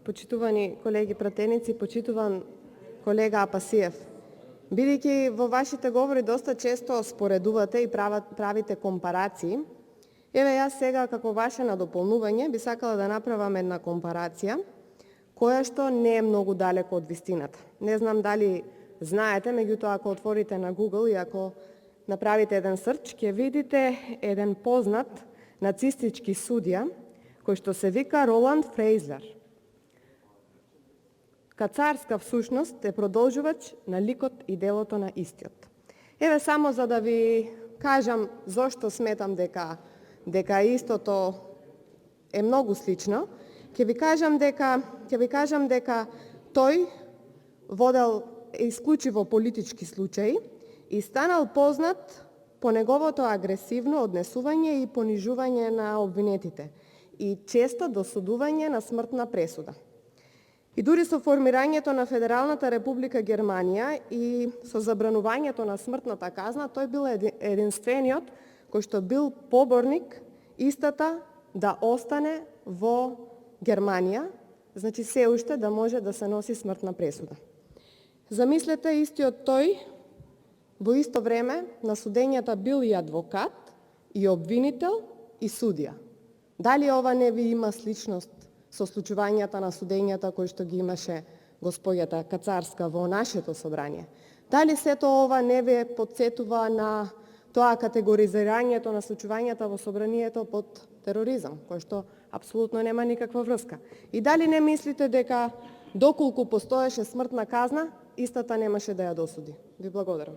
Почитувани колеги пратеници, почитуван колега Апасиев, бидејќи во вашите говори доста често споредувате и правите компарации, еве јас сега како ваше надополнување би сакала да направам една компарација, која што не е многу далеко од вистината. Не знам дали знаете, меѓутоа ако отворите на Google и ако направите еден срч, ќе видите еден познат нацистички судија, кој што се вика Роланд Фрейзер. Кацарска всушност е продолжувач на ликот и делото на истиот. Еве само за да ви кажам зошто сметам дека истото е многу слично, ќе ви кажам дека тој водел исклучиво политички случаи и станал познат по неговото агресивно однесување и понижување на обвинетите и често досудување на смртна пресуда. И дури со формирањето на Федералната република Германија и со забранувањето на смртната казна, тој бил единствениот кој што бил поборник истата да остане во Германија, значи се уште да може да се носи смртна пресуда. Замислете, истиот тој во исто време на судењата бил и адвокат, и обвинител, и судија. Дали ова не ви има сличност со случувањата на судењата кои што ги имаше господјата Кацарска во нашето собрание? Дали сето ова не ви потсетува на тоа категоризирањето на случувањата во собранието под тероризам, кој што апсолутно нема никаква врска? И дали не мислите дека доколку постоеше смртна казна, истата немаше да ја досуди? Ви благодарам.